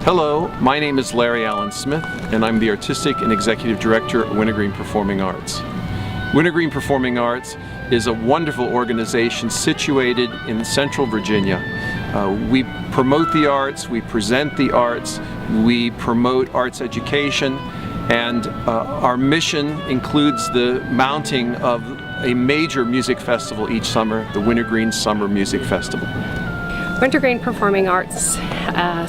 Hello, my name is Larry Allen Smith, and I'm the Artistic and Executive Director at Wintergreen Performing Arts. Wintergreen Performing Arts is a wonderful organization situated in Central Virginia. We promote the arts, we present the arts, we promote arts education, and our mission includes the mounting of a major music festival each summer, the Wintergreen Summer Music Festival. Wintergreen Performing Arts'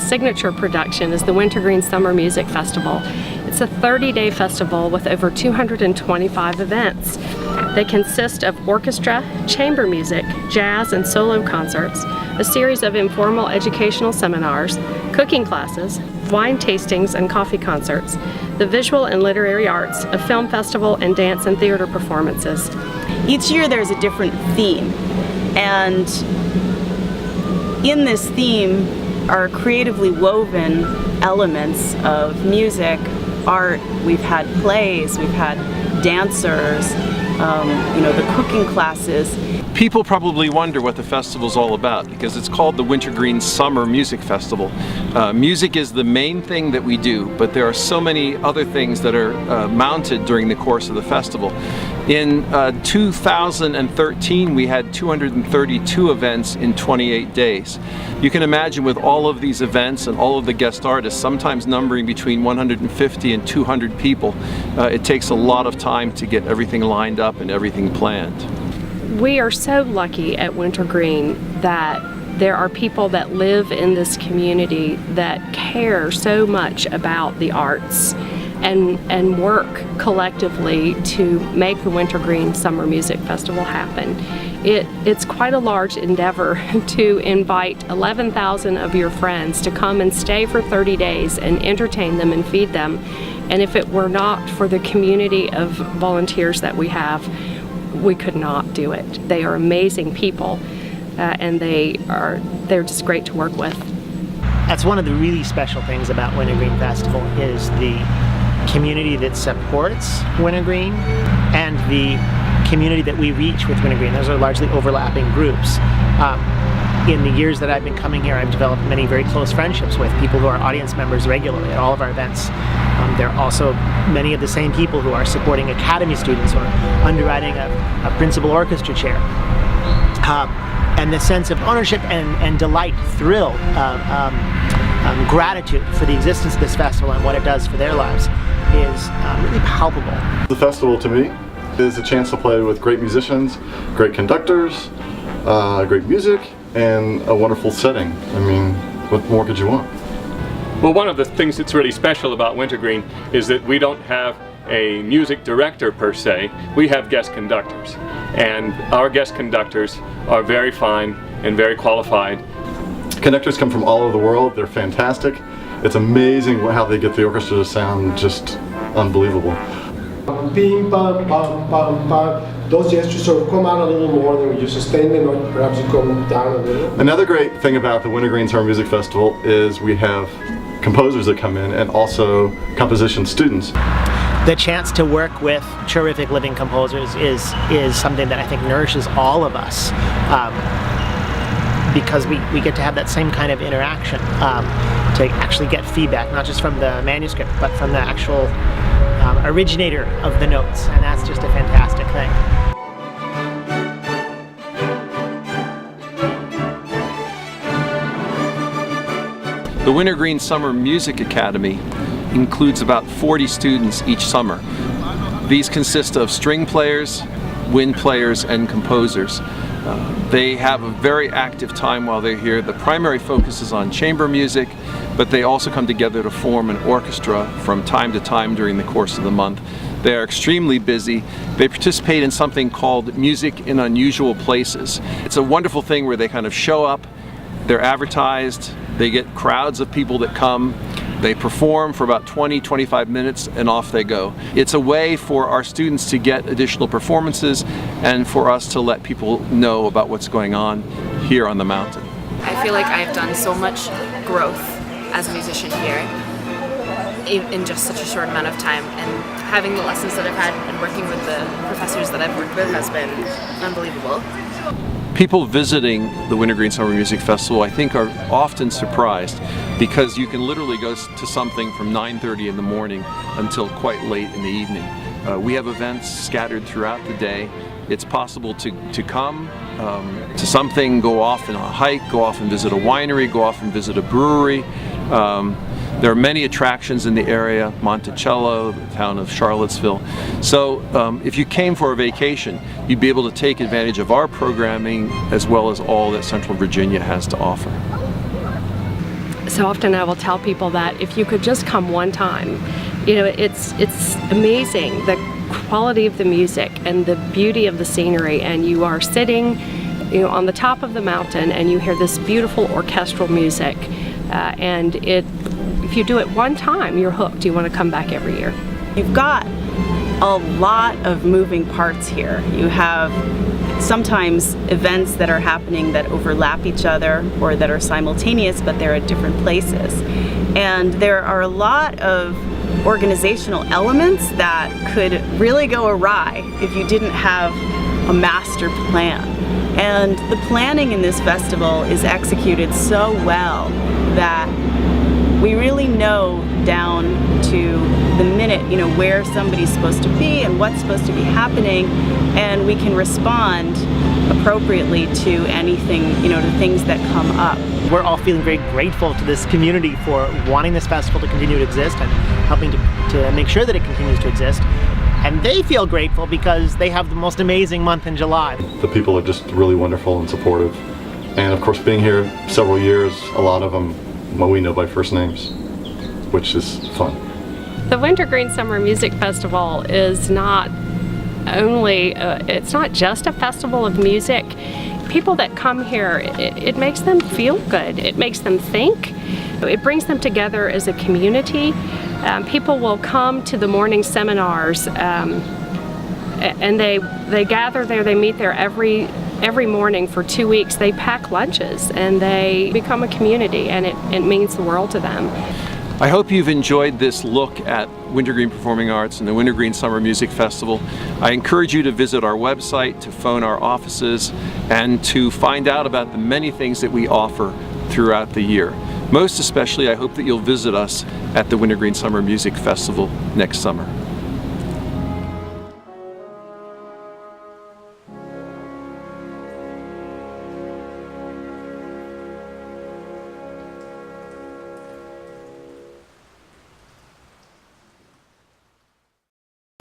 signature production is the Wintergreen Summer Music Festival. It's a 30-day festival with over 225 events. They consist of orchestra, chamber music, jazz and solo concerts, a series of informal educational seminars, cooking classes, wine tastings and coffee concerts, the visual and literary arts, a film festival, and dance and theater performances. Each year there's a different theme, and in this theme are creatively woven elements of music, art. We've had plays, we've had dancers, the cooking classes. People probably wonder what the festival's all about because it's called the Wintergreen Summer Music Festival. Music is the main thing that we do, but there are so many other things that are mounted during the course of the festival. In 2013, we had 232 events in 28 days. You can imagine with all of these events and all of the guest artists, sometimes numbering between 150 and 200 people, it takes a lot of time to get everything lined up and everything planned. We are so lucky at Wintergreen that there are people that live in this community that care so much about the arts and work collectively to make the Wintergreen Summer Music Festival happen. It's quite a large endeavor to invite 11,000 of your friends to come and stay for 30 days and entertain them and feed them. And if it were not for the community of volunteers that we have, we could not do it. They are amazing people, and they're just great to work with. That's one of the really special things about Wintergreen Festival is the community that supports Wintergreen and the community that we reach with Wintergreen. Those are largely overlapping groups. In the years that I've been coming here, I've developed many very close friendships with people who are audience members regularly at all of our events. There are also many of the same people who are supporting academy students or underwriting a principal orchestra chair. And the sense of ownership and delight, thrill, gratitude for the existence of this festival and what it does for their lives is really palpable. The festival to me is a chance to play with great musicians, great conductors, great music, and a wonderful setting. I mean, what more could you want? Well, one of the things that's really special about Wintergreen is that we don't have a music director per se. We have guest conductors, and our guest conductors are very fine and very qualified. Conductors come from all over the world. They're fantastic. It's amazing how they get the orchestra to sound just unbelievable. Bim, bam, bam, bam, bam. Those gestures sort of come out a little more than you sustain them, or perhaps you go down a little. Another great thing about the Wintergreen Summer Music Festival is we have composers that come in and also composition students. The chance to work with terrific living composers is something that I think nourishes all of us because we get to have that same kind of interaction to actually get feedback, not just from the manuscript, but from the actual originator of the notes, and that's just a fantastic thing. The Wintergreen Summer Music Academy includes about 40 students each summer. These consist of string players, wind players, and composers. They have a very active time while they're here. The primary focus is on chamber music, but they also come together to form an orchestra from time to time during the course of the month. They are extremely busy. They participate in something called Music in Unusual Places. It's a wonderful thing where they kind of show up, they're advertised, they get crowds of people that come, they perform for about 20-25 minutes and off they go. It's a way for our students to get additional performances and for us to let people know about what's going on here on the mountain. I feel like I've done so much growth as a musician here in just such a short amount of time, and having the lessons that I've had and working with the professors that I've worked with has been unbelievable. People visiting the Wintergreen Summer Music Festival, I think, are often surprised because you can literally go to something from 9:30 in the morning until quite late in the evening. We have events scattered throughout the day. It's possible to come to something, go off on a hike, go off and visit a winery, go off and visit a brewery. There are many attractions in the area, Monticello, the town of Charlottesville. So if you came for a vacation, you'd be able to take advantage of our programming as well as all that Central Virginia has to offer. So often I will tell people that if you could just come one time, you know, it's amazing the quality of the music and the beauty of the scenery, and you are sitting, you know, on the top of the mountain and you hear this beautiful orchestral music, and if you do it one time, you're hooked. You want to come back every year. You've got a lot of moving parts here. You have sometimes events that are happening that overlap each other or that are simultaneous, but they're at different places. And there are a lot of organizational elements that could really go awry if you didn't have a master plan. And the planning in this festival is executed so well that we really know down to the minute, you know, where somebody's supposed to be and what's supposed to be happening, and we can respond appropriately to anything, you know, to things that come up. We're all feeling very grateful to this community for wanting this festival to continue to exist and helping to make sure that it continues to exist. And they feel grateful because they have the most amazing month in July. The people are just really wonderful and supportive. And of course, being here several years, a lot of them, well, we know by first names, which is fun. The Wintergreen Summer Music Festival is not only, it's not just a festival of music. People that come here, it makes them feel good. It makes them think. It brings them together as a community. People will come to the morning seminars, and they gather there. They meet there every morning for 2 weeks. They pack lunches and they become a community, and it means the world to them. I hope you've enjoyed this look at Wintergreen Performing Arts and the Wintergreen Summer Music Festival. I encourage you to visit our website, to phone our offices, and to find out about the many things that we offer throughout the year. Most especially, I hope that you'll visit us at the Wintergreen Summer Music Festival next summer.